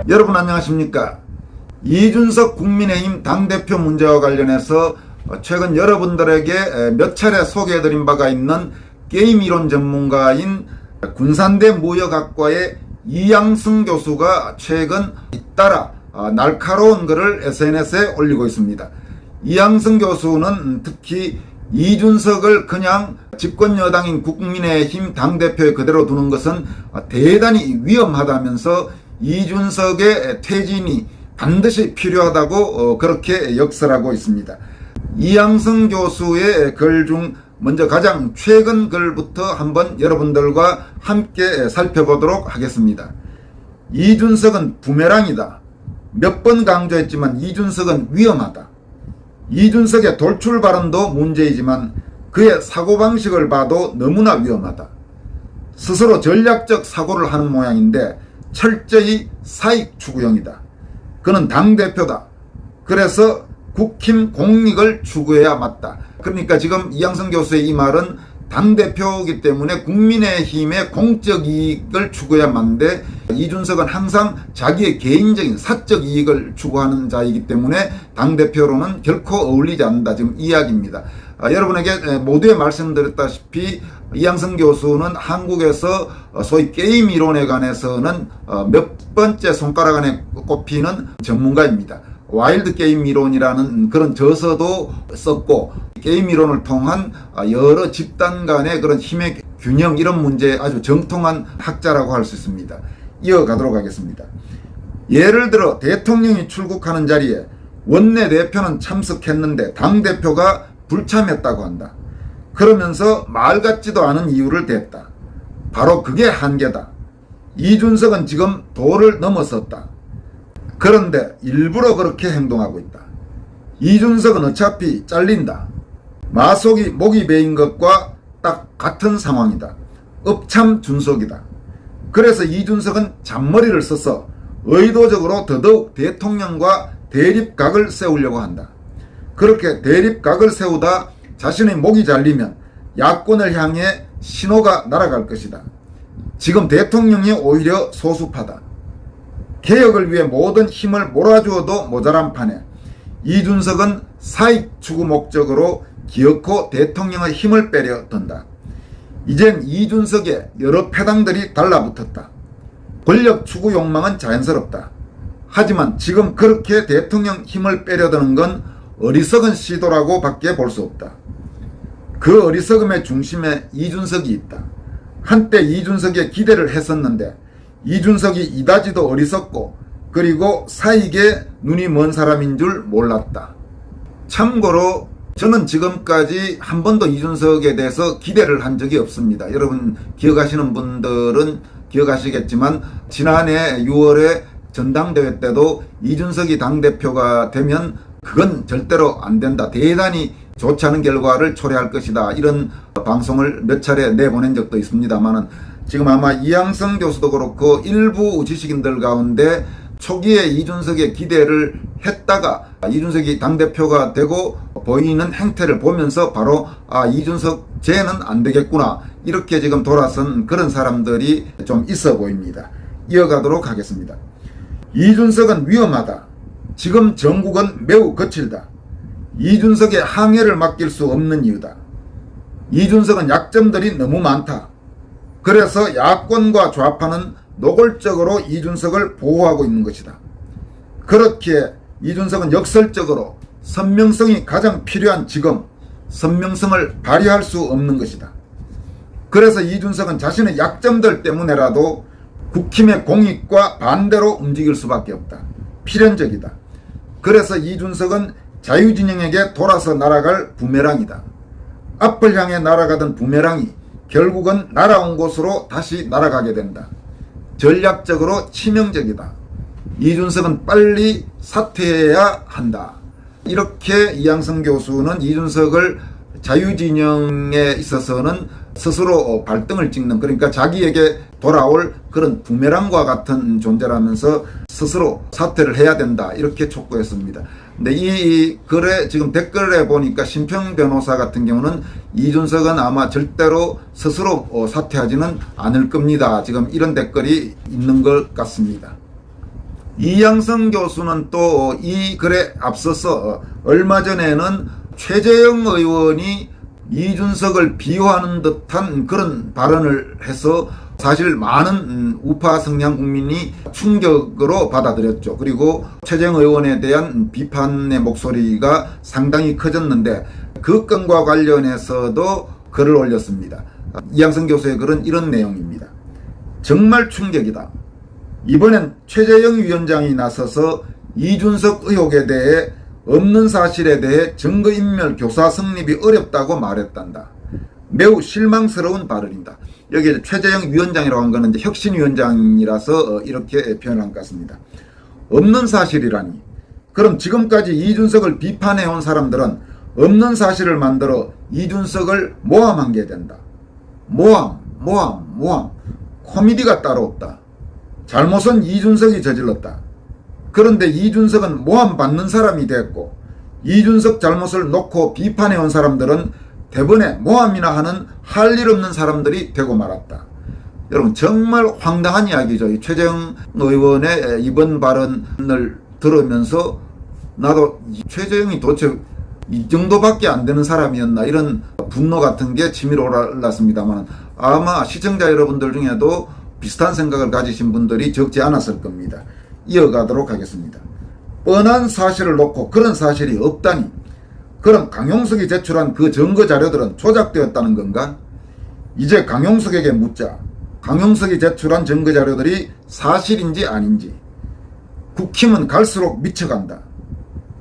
여러분 안녕하십니까? 이준석 국민의힘 당대표 문제와 관련해서 최근 여러분들에게 몇 차례 소개해드린 바가 있는 게임이론 전문가인 군산대 무역학과의 이양승 교수가 최근 잇따라 날카로운 글을 SNS에 올리고 있습니다. 이양승 교수는 특히 이준석을 그냥 집권여당인 국민의힘 당대표에 그대로 두는 것은 대단히 위험하다면서 이준석의 퇴진이 반드시 필요하다고 그렇게 역설하고 있습니다. 이양승 교수의 글 중 먼저 가장 최근 글부터 한번 여러분들과 함께 살펴보도록 하겠습니다. 이준석은 부메랑이다. 몇 번 강조했지만 이준석은 위험하다. 이준석의 돌출 발언도 문제이지만 그의 사고방식을 봐도 너무나 위험하다. 스스로 전략적 사고를 하는 모양인데 철저히 사익 추구형이다. 그는 당대표다. 그래서 국힘 공익을 추구해야 맞다. 그러니까 지금 이양승 교수의 이 말은 당대표이기 때문에 국민의힘의 공적 이익을 추구해야 맞는데 이준석은 항상 자기의 개인적인 사적 이익을 추구하는 자이기 때문에 당대표로는 결코 어울리지 않는다. 지금 이야기입니다. 여러분에게 모두에 말씀드렸다시피 이양승 교수는 한국에서 소위 게임 이론에 관해서는 몇 번째 손가락 안에 꼽히는 전문가입니다. 와일드 게임 이론이라는 그런 저서도 썼고 게임 이론을 통한 여러 집단 간의 그런 힘의 균형 이런 문제에 아주 정통한 학자라고 할 수 있습니다. 이어가도록 하겠습니다. 예를 들어 대통령이 출국하는 자리에 원내대표는 참석했는데 당대표가 불참했다고 한다. 그러면서 말 같지도 않은 이유를 댔다. 바로 그게 한계다. 이준석은 지금 도를 넘어섰다. 그런데 일부러 그렇게 행동하고 있다. 이준석은 어차피 잘린다. 마속이 목이 베인 것과 딱 같은 상황이다. 업참준속이다. 그래서 이준석은 잔머리를 써서 의도적으로 더더욱 대통령과 대립각을 세우려고 한다. 그렇게 대립각을 세우다 자신의 목이 잘리면 야권을 향해 신호가 날아갈 것이다. 지금 대통령이 오히려 소수파다. 개혁을 위해 모든 힘을 몰아주어도 모자란 판에 이준석은 사익 추구 목적으로 기어코 대통령의 힘을 빼려 든다. 이젠 이준석에 여러 패당들이 달라붙었다. 권력 추구 욕망은 자연스럽다. 하지만 지금 그렇게 대통령 힘을 빼려드는 건 어리석은 시도라고 밖에 볼 수 없다. 그 어리석음의 중심에 이준석이 있다. 한때 이준석에 기대를 했었는데 이준석이 이다지도 어리석고 그리고 사익에 눈이 먼 사람인 줄 몰랐다. 참고로 저는 지금까지 한 번도 이준석에 대해서 기대를 한 적이 없습니다. 여러분 기억하시는 분들은 기억하시겠지만 지난해 6월에 전당대회 때도 이준석이 당대표가 되면 그건 절대로 안 된다. 대단히 좋지 않은 결과를 초래할 것이다. 이런 방송을 몇 차례 내보낸 적도 있습니다만은 지금 아마 이양승 교수도 그렇고 일부 지식인들 가운데 초기에 이준석의 기대를 했다가 이준석이 당대표가 되고 보이는 행태를 보면서 바로 이준석 쟤는 안 되겠구나 이렇게 지금 돌아선 그런 사람들이 좀 있어 보입니다. 이어가도록 하겠습니다. 이준석은 위험하다. 지금 정국은 매우 거칠다. 이준석의 항해를 맡길 수 없는 이유다. 이준석은 약점들이 너무 많다. 그래서 야권과 좌파는 노골적으로 이준석을 보호하고 있는 것이다. 그렇기에 이준석은 역설적으로 선명성이 가장 필요한 지금 선명성을 발휘할 수 없는 것이다. 그래서 이준석은 자신의 약점들 때문에라도 국힘의 공익과 반대로 움직일 수밖에 없다. 필연적이다. 그래서 이준석은 자유진영에게 돌아서 날아갈 부메랑이다. 앞을 향해 날아가던 부메랑이 결국은 날아온 곳으로 다시 날아가게 된다. 전략적으로 치명적이다. 이준석은 빨리 사퇴해야 한다. 이렇게 이양승 교수는 이준석을 자유진영에 있어서는 스스로 발등을 찍는, 그러니까 자기에게 돌아올 그런 부메랑과 같은 존재라면서 스스로 사퇴를 해야 된다 이렇게 촉구했습니다. 근데 이 글에 지금 댓글에 보니까 심평 변호사 같은 경우는 이준석은 아마 절대로 스스로 사퇴하지는 않을 겁니다. 지금 이런 댓글이 있는 것 같습니다. 이양성 교수는 또 이 글에 앞서서 얼마 전에는 최재형 의원이 이준석을 비호하는 듯한 그런 발언을 해서 사실 많은 우파 성향 국민이 충격으로 받아들였죠. 그리고 최재형 의원에 대한 비판의 목소리가 상당히 커졌는데 그 건과 관련해서도 글을 올렸습니다. 이양성 교수의 글은 이런 내용입니다. 정말 충격이다. 이번엔 최재형 위원장이 나서서 이준석 의혹에 대해 없는 사실에 대해 증거인멸 교사 성립이 어렵다고 말했단다. 매우 실망스러운 발언이다. 여기 최재형 위원장이라고 한 것은 이제 혁신위원장이라서 이렇게 표현한 것 같습니다. 없는 사실이라니. 그럼 지금까지 이준석을 비판해온 사람들은 없는 사실을 만들어 이준석을 모함한 게 된다. 모함. 코미디가 따로 없다. 잘못은 이준석이 저질렀다. 그런데 이준석은 모함받는 사람이 됐고 이준석 잘못을 놓고 비판해온 사람들은 대번에 모함이나 하는 할 일 없는 사람들이 되고 말았다. 여러분 정말 황당한 이야기죠. 이 최재형 의원의 이번 발언을 들으면서 나도 최재형이 도대체 이 정도밖에 안 되는 사람이었나 이런 분노 같은 게 치밀어 올랐습니다만 아마 시청자 여러분들 중에도 비슷한 생각을 가지신 분들이 적지 않았을 겁니다. 이어가도록 하겠습니다. 뻔한 사실을 놓고 그런 사실이 없다니 그럼 강용석이 제출한 그 증거 자료들은 조작되었다는 건가? 이제 강용석에게 묻자. 강용석이 제출한 증거 자료들이 사실인지 아닌지. 국힘은 갈수록 미쳐간다.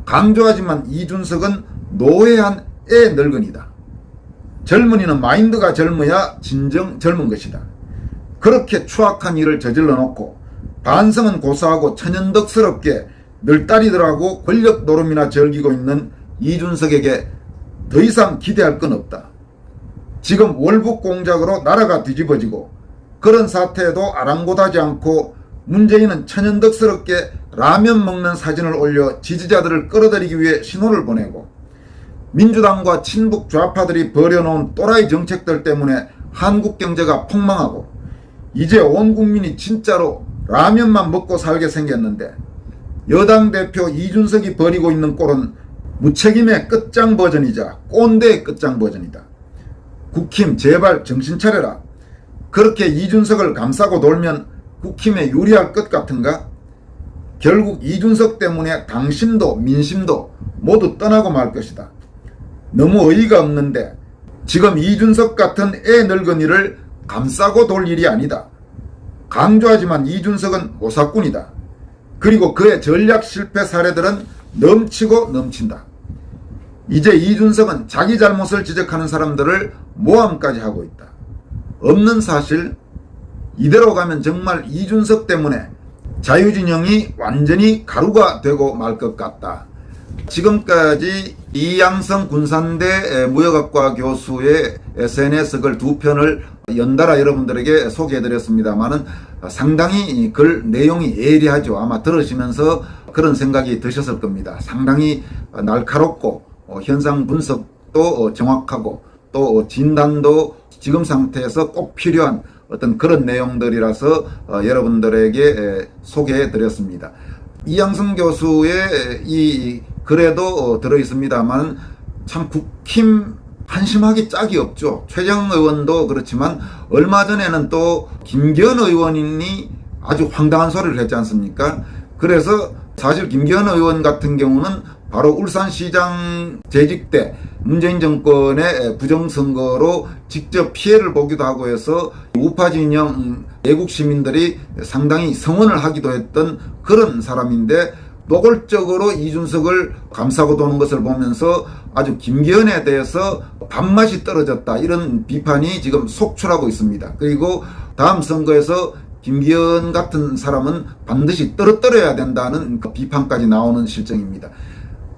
강조하지만 이준석은 노회한 애 늙은이다. 젊은이는 마인드가 젊어야 진정 젊은 것이다. 그렇게 추악한 일을 저질러 놓고 반성은 고사하고 천연덕스럽게 늘따리들하고 권력 노름이나 즐기고 있는 이준석에게 더 이상 기대할 건 없다. 지금 월북 공작으로 나라가 뒤집어지고 그런 사태에도 아랑곳하지 않고 문재인은 천연덕스럽게 라면 먹는 사진을 올려 지지자들을 끌어들이기 위해 신호를 보내고 민주당과 친북 좌파들이 벌여놓은 또라이 정책들 때문에 한국 경제가 폭망하고 이제 온 국민이 진짜로 라면만 먹고 살게 생겼는데 여당 대표 이준석이 벌이고 있는 꼴은 무책임의 끝장 버전이자 꼰대의 끝장 버전이다. 국힘 제발 정신 차려라. 그렇게 이준석을 감싸고 돌면 국힘에 유리할 것 같은가? 결국 이준석 때문에 당심도 민심도 모두 떠나고 말 것이다. 너무 어이가 없는데 지금 이준석 같은 애 늙은이를 감싸고 돌 일이 아니다. 강조하지만 이준석은 오사꾼이다. 그리고 그의 전략 실패 사례들은 넘치고 넘친다. 이제 이준석은 자기 잘못을 지적하는 사람들을 모함까지 하고 있다. 없는 사실, 이대로 가면 정말 이준석 때문에 자유진영이 완전히 가루가 되고 말 것 같다. 지금까지 이양성 군산대 무역학과 교수의 SNS 글 두 편을 연달아 여러분들에게 소개해드렸습니다만은 상당히 글 내용이 예리하죠. 아마 들으시면서 그런 생각이 드셨을 겁니다. 상당히 날카롭고 현상 분석도 정확하고 또 진단도 지금 상태에서 꼭 필요한 어떤 그런 내용들이라서 여러분들에게 소개해드렸습니다. 이양성 교수의 이 글에도 들어있습니다만 참 국힘 한심하기 짝이 없죠. 최재형 의원도 그렇지만 얼마 전에는 또 김기현 의원이 아주 황당한 소리를 했지 않습니까? 그래서 사실 김기현 의원 같은 경우는 바로 울산시장 재직 때 문재인 정권의 부정선거로 직접 피해를 보기도 하고 해서 우파 진영 애국 시민들이 상당히 성원을 하기도 했던 그런 사람인데 노골적으로 이준석을 감싸고 도는 것을 보면서 아주 김기현에 대해서 밥맛이 떨어졌다 이런 비판이 지금 속출하고 있습니다. 그리고 다음 선거에서 김기현 같은 사람은 반드시 떨어뜨려야 된다는 그 비판까지 나오는 실정입니다.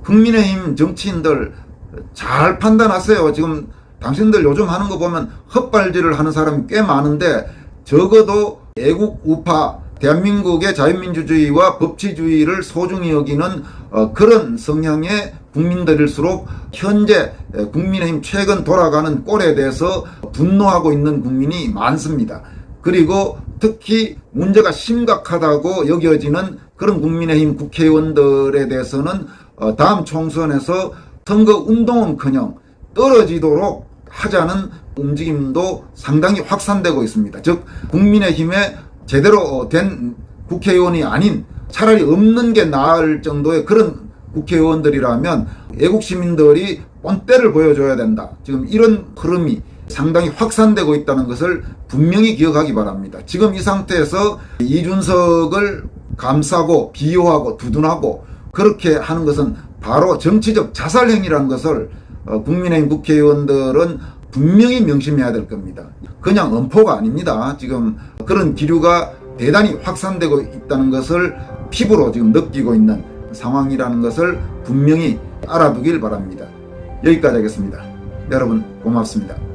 국민의힘 정치인들 잘 판단하세요. 지금 당신들 요즘 하는 거 보면 헛발질을 하는 사람이 꽤 많은데 적어도 애국 우파 대한민국의 자유민주주의와 법치주의를 소중히 여기는 그런 성향의 국민들일수록 현재 국민의힘 최근 돌아가는 꼴에 대해서 분노하고 있는 국민이 많습니다. 그리고 특히 문제가 심각하다고 여겨지는 그런 국민의힘 국회의원들에 대해서는 다음 총선에서 선거 운동은커녕 떨어지도록 하자는 움직임도 상당히 확산되고 있습니다. 즉 국민의힘에 제대로 된 국회의원이 아닌 차라리 없는 게 나을 정도의 그런 국회의원들이라면 애국 시민들이 본때를 보여줘야 된다. 지금 이런 흐름이 상당히 확산되고 있다는 것을 분명히 기억하기 바랍니다. 지금 이 상태에서 이준석을 감싸고 비호하고 두둔하고 그렇게 하는 것은 바로 정치적 자살행위라는 것을 국민의힘 국회의원들은 분명히 명심해야 될 겁니다. 그냥 엄포가 아닙니다. 지금 그런 기류가 대단히 확산되고 있다는 것을 피부로 지금 느끼고 있는 상황이라는 것을 분명히 알아두길 바랍니다. 여기까지 하겠습니다. 여러분 고맙습니다.